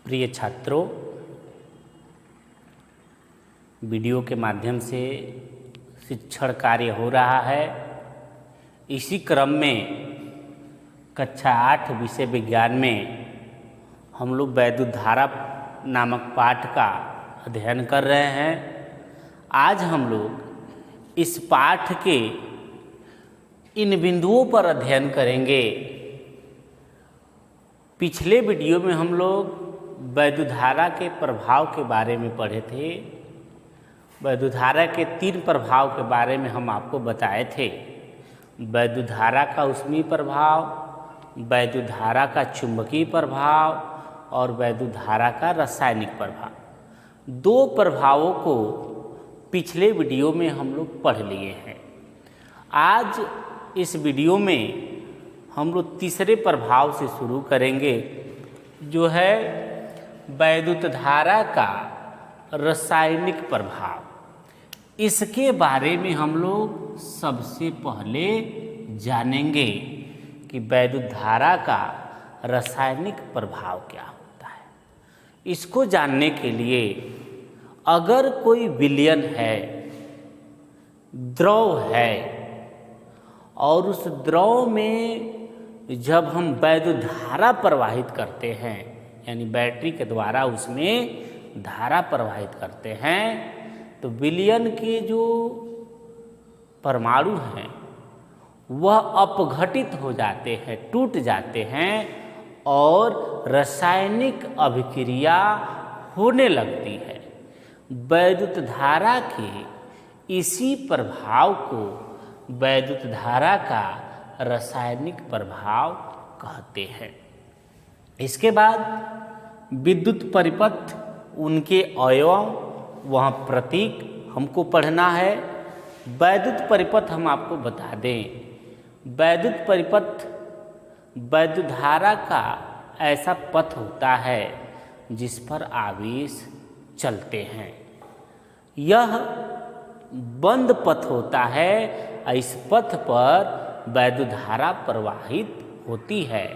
प्रिय छात्रों, वीडियो के माध्यम से शिक्षण कार्य हो रहा है। इसी क्रम में कक्षा 8 विषय विज्ञान में हम लोग वैद्युत धारा नामक पाठ का अध्ययन कर रहे हैं। आज हम लोग इस पाठ के इन बिंदुओं पर अध्ययन करेंगे। पिछले वीडियो में हम लोग वैद्युत धारा के प्रभाव के बारे में पढ़े थे। वैद्युत धारा के 3 प्रभाव के बारे में हम आपको बताए थे। वैद्युत धारा का ऊष्मीय प्रभाव, वैद्युत धारा का चुंबकीय प्रभाव और वैद्युत धारा का रासायनिक प्रभाव। 2 प्रभावों को पिछले वीडियो में हम लोग पढ़ लिए हैं। आज इस वीडियो में हम लोग तीसरे प्रभाव से शुरू करेंगे, जो है वैद्युत धारा का रासायनिक प्रभाव। इसके बारे में हम लोग सबसे पहले जानेंगे कि वैद्युत धारा का रासायनिक प्रभाव क्या होता है। इसको जानने के लिए अगर कोई विलयन है, द्रव है, और उस द्रव में जब हम वैद्युत धारा प्रवाहित करते हैं, यानी बैटरी के द्वारा उसमें धारा प्रवाहित करते हैं, तो विलयन के जो परमाणु हैं वह अपघटित हो जाते हैं, टूट जाते हैं और रासायनिक अभिक्रिया होने लगती है। वैद्युत धारा के इसी प्रभाव को वैद्युत धारा का रासायनिक प्रभाव कहते हैं। इसके बाद विद्युत परिपथ, उनके अवयव, वह प्रतीक हमको पढ़ना है। वैद्युत परिपथ हम आपको बता दें। वैद्युत परिपथ वैद्युत धारा का ऐसा पथ होता है जिस पर आवेश चलते हैं। यह बंद पथ होता है। इस पथ पर वैद्युत धारा प्रवाहित होती है।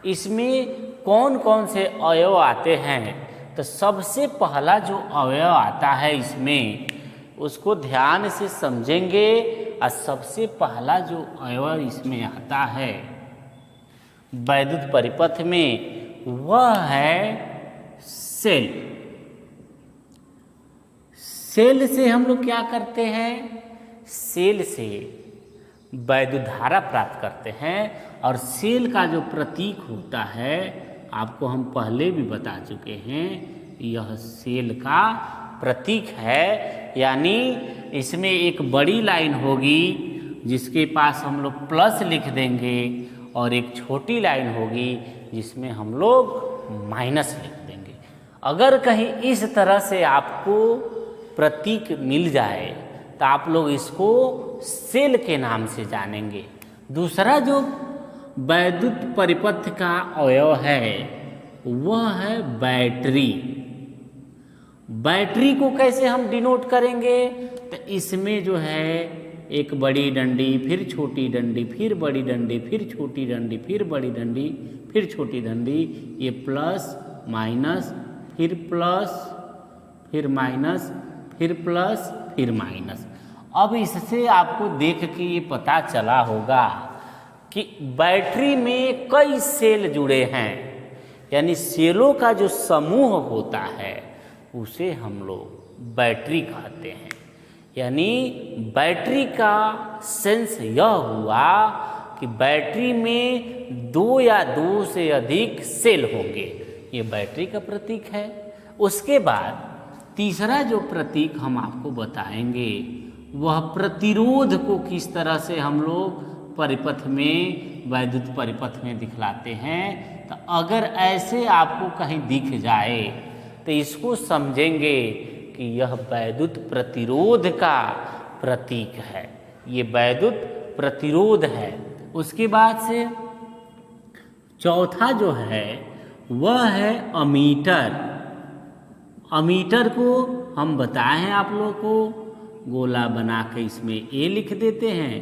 इसमें कौन कौन से अवयव आते हैं, तो सबसे पहला जो अवयव आता है इसमें, उसको ध्यान से समझेंगे। और सबसे पहला जो अवयव इसमें आता है वैद्युत परिपथ में, वह है सेल। सेल से हम लोग क्या करते हैं? सेल से वैद्युत धारा प्राप्त करते हैं। और सेल का जो प्रतीक होता है, आपको हम पहले भी बता चुके हैं, यह सेल का प्रतीक है। यानी इसमें एक बड़ी लाइन होगी जिसके पास हम लोग प्लस लिख देंगे, और एक छोटी लाइन होगी जिसमें हम लोग माइनस लिख देंगे। अगर कहीं इस तरह से आपको प्रतीक मिल जाए तो आप लोग इसको सेल के नाम से जानेंगे। दूसरा जो वैद्युत परिपथ का अवयव है वह है बैटरी। बैटरी को कैसे हम डिनोट करेंगे? तो इसमें जो है एक बड़ी डंडी, फिर छोटी डंडी, फिर बड़ी डंडी, फिर छोटी डंडी, फिर बड़ी डंडी, फिर छोटी डंडी, ये प्लस माइनस, फिर प्लस, फिर माइनस, फिर प्लस, फिर माइनस। अब इससे आपको देख के ये पता चला होगा कि बैटरी में कई सेल जुड़े हैं। यानी सेलों का जो समूह होता है उसे हम लोग बैटरी कहते हैं। यानी बैटरी का सेंस यह हुआ कि बैटरी में 2 या 2 से अधिक सेल होंगे। ये बैटरी का प्रतीक है। उसके बाद तीसरा जो प्रतीक हम आपको बताएंगे, वह प्रतिरोध को किस तरह से हम लोग परिपथ में, वैद्युत परिपथ में दिखलाते हैं। तो अगर ऐसे आपको कहीं दिख जाए तो इसको समझेंगे कि यह वैद्युत प्रतिरोध का प्रतीक है। ये वैद्युत प्रतिरोध है। उसके बाद से चौथा जो है वह है अमीटर। अमीटर को हम बताए हैं आप लोगों को, गोला बना के इसमें ए लिख देते हैं,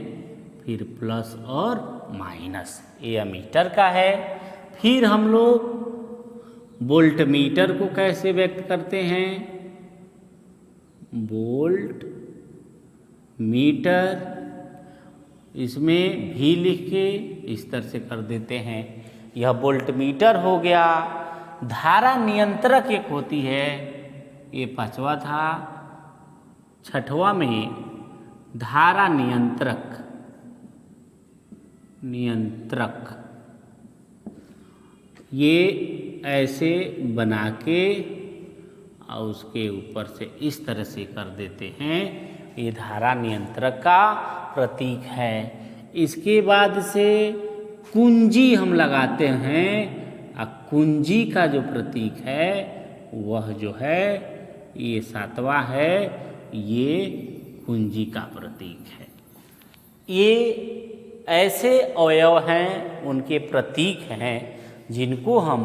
फिर प्लस और माइनस, ये अमीटर का है। फिर हम लोग वोल्ट मीटर को कैसे व्यक्त करते हैं? वोल्ट मीटर, इसमें भी लिख के इस तरह से कर देते हैं। यह वोल्ट मीटर हो गया। धारा नियंत्रक एक होती है, ये पांचवा था। छठवां में धारा नियंत्रक, ये ऐसे बना के और उसके ऊपर से इस तरह से कर देते हैं। ये धारा नियंत्रक का प्रतीक है। इसके बाद से कुंजी हम लगाते हैं, और कुंजी का जो प्रतीक है वह जो है ये सातवां है, ये कुंजी का प्रतीक है। ये ऐसे अवयव हैं, उनके प्रतीक हैं, जिनको हम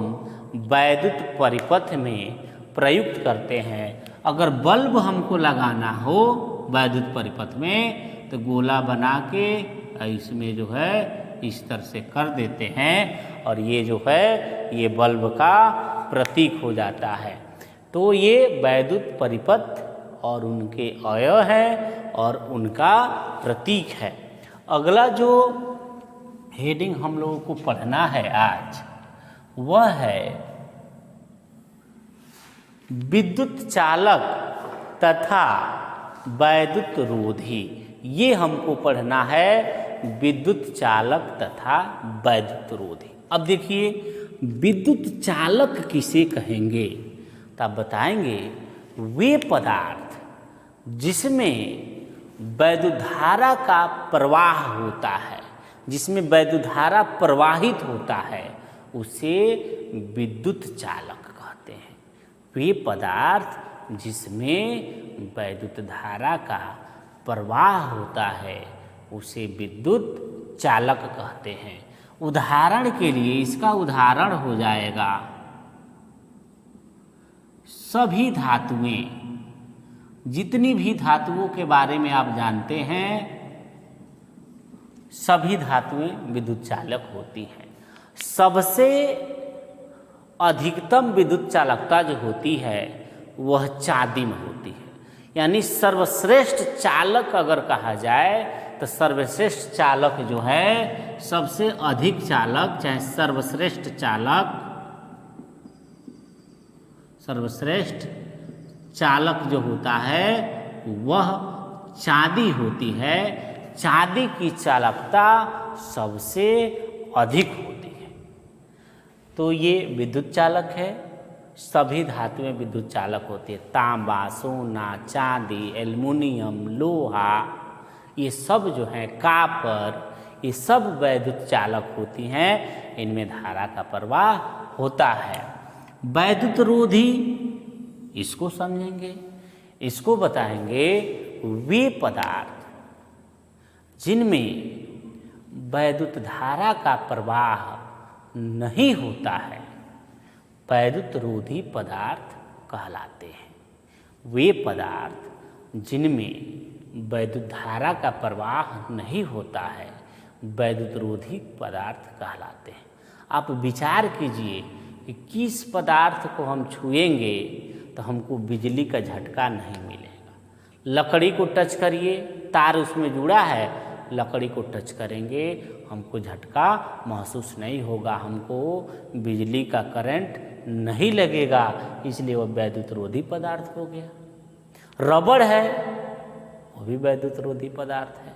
वैद्युत परिपथ में प्रयुक्त करते हैं। अगर बल्ब हमको लगाना हो वैद्युत परिपथ में तो गोला बना के इसमें जो है इस तरह से कर देते हैं, और ये जो है ये बल्ब का प्रतीक हो जाता है। तो ये वैद्युत परिपथ और उनके अवयव हैं और उनका प्रतीक है। अगला जो हेडिंग हम लोगों को पढ़ना है आज, वह है विद्युत चालक तथा वैद्युत रोधी। ये हमको पढ़ना है, विद्युत चालक तथा वैद्युत रोधी। अब देखिए विद्युत चालक किसे कहेंगे, तो आप बताएंगे वे पदार्थ जिसमें वैद्युत धारा का प्रवाह होता है, जिसमें वैद्युत धारा प्रवाहित होता है, उसे विद्युत चालक कहते हैं। वे पदार्थ जिसमें वैद्युत धारा का प्रवाह होता है उसे विद्युत चालक कहते हैं। उदाहरण के लिए इसका उदाहरण हो जाएगा सभी धातुएं, जितनी भी धातुओं के बारे में आप जानते हैं सभी धातुएं विद्युत चालक होती हैं। सबसे अधिकतम विद्युत चालकता जो होती है वह चांदी में होती है। यानी सर्वश्रेष्ठ चालक अगर कहा जाए तो सर्वश्रेष्ठ चालक जो है, सबसे अधिक चालक चाहे सर्वश्रेष्ठ चालक, सर्वश्रेष्ठ चालक जो होता है वह चांदी होती है। चांदी की चालकता सबसे अधिक होती है। तो ये विद्युत चालक है। सभी धातुएं विद्युत चालक होती है। तांबा, सोना, चांदी, एल्युमिनियम, लोहा, ये सब जो है, कापर, ये सब वैद्युत चालक होती हैं। इनमें धारा का प्रवाह होता है। वैद्युत रोधी, इसको समझेंगे। इसको बताएंगे वे पदार्थ जिनमें वैद्युत धारा का प्रवाह नहीं होता है, वैद्युत रोधी पदार्थ कहलाते हैं। वे पदार्थ जिनमें वैद्युत धारा का प्रवाह नहीं होता है, वैद्युत रोधी पदार्थ कहलाते हैं। आप विचार कीजिए कि किस पदार्थ को हम छुएंगे तो हमको बिजली का झटका नहीं मिलेगा। लकड़ी को टच करिए, तार उसमें जुड़ा है, लकड़ी को टच करेंगे हमको झटका महसूस नहीं होगा, हमको बिजली का करंट नहीं लगेगा, इसलिए वह वैद्युत रोधी पदार्थ हो गया। रबड़ है, वो भी वैद्युत रोधी पदार्थ है।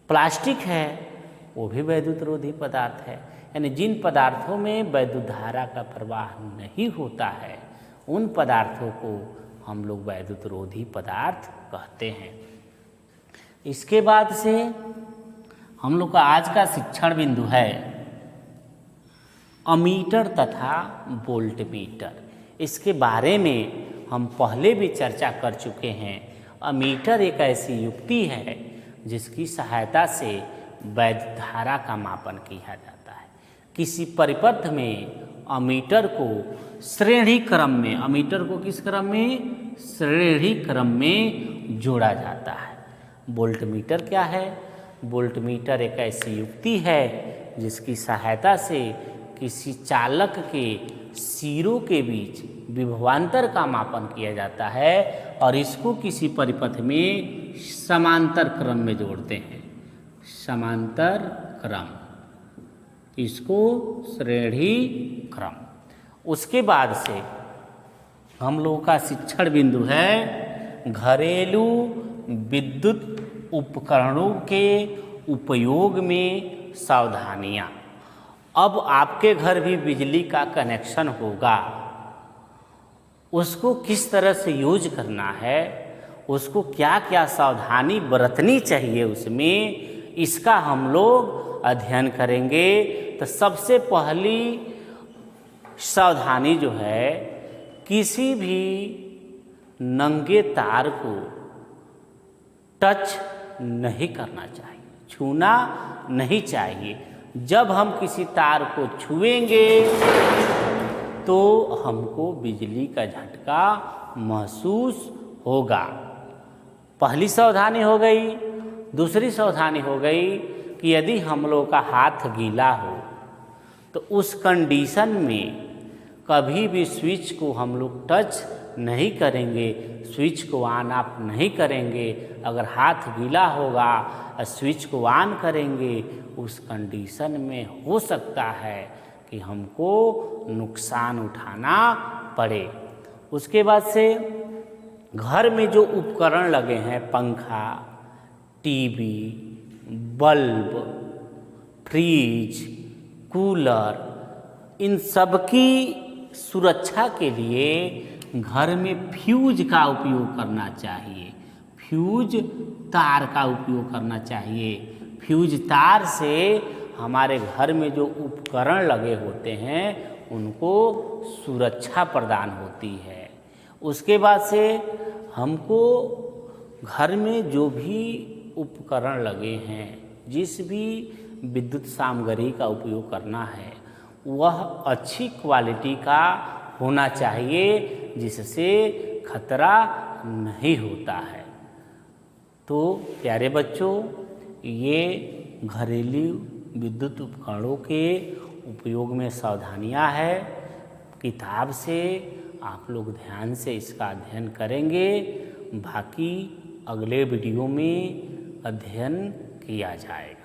प्लास्टिक है, वो भी वैद्युत रोधी पदार्थ है। यानी जिन पदार्थों में वैद्युत धारा का प्रवाह नहीं होता है, उन पदार्थों को हम लोग वैद्युत रोधी पदार्थ कहते हैं। इसके बाद से हम लोग का आज का शिक्षण बिंदु है अमीटर तथा वोल्टमीटर। इसके बारे में हम पहले भी चर्चा कर चुके हैं। अमीटर एक ऐसी युक्ति है जिसकी सहायता से वैद्युत धारा का मापन किया जाता है। किसी परिपथ में अमीटर को श्रेणी क्रम में, अमीटर को किस क्रम में? श्रेणी क्रम में जोड़ा जाता है। वोल्टमीटर क्या है? वोल्टमीटर एक ऐसी युक्ति है जिसकी सहायता से किसी चालक के सिरों के बीच विभवांतर का मापन किया जाता है और इसको किसी परिपथ में समांतर क्रम में जोड़ते हैं। समांतर क्रम, इसको श्रेणी क्रम। उसके बाद से हम लोगों का शिक्षण बिंदु है घरेलू विद्युत उपकरणों के उपयोग में सावधानियाँ। अब आपके घर भी बिजली का कनेक्शन होगा, उसको किस तरह से यूज करना है, उसको क्या क्या सावधानी बरतनी चाहिए उसमें, इसका हम लोग अध्ययन करेंगे। तो सबसे पहली सावधानी जो है, किसी भी नंगे तार को टच नहीं करना चाहिए, छूना नहीं चाहिए। जब हम किसी तार को छुएंगे तो हमको बिजली का झटका महसूस होगा। पहली सावधानी हो गई। दूसरी सावधानी हो गई कि यदि हम लोग का हाथ गीला हो तो उस कंडीशन में कभी भी स्विच को हम लोग टच नहीं करेंगे, स्विच को ऑन ऑफ नहीं करेंगे। अगर हाथ गीला होगा और स्विच को ऑन करेंगे, उस कंडीशन में हो सकता है कि हमको नुकसान उठाना पड़े। उसके बाद से घर में जो उपकरण लगे हैं, पंखा, टीवी, बल्ब, फ्रिज, कूलर, इन सब की सुरक्षा के लिए घर में फ्यूज का उपयोग करना चाहिए। फ्यूज तार का उपयोग करना चाहिए। फ्यूज तार से हमारे घर में जो उपकरण लगे होते हैं उनको सुरक्षा प्रदान होती है। उसके बाद से हमको घर में जो भी उपकरण लगे हैं, जिस भी विद्युत सामग्री का उपयोग करना है, वह अच्छी क्वालिटी का होना चाहिए, जिससे खतरा नहीं होता है। तो प्यारे बच्चों, ये घरेलू विद्युत उपकरणों के उपयोग में सावधानियां हैं। किताब से आप लोग ध्यान से इसका अध्ययन करेंगे, बाकी अगले वीडियो में अध्ययन किया जाएगा।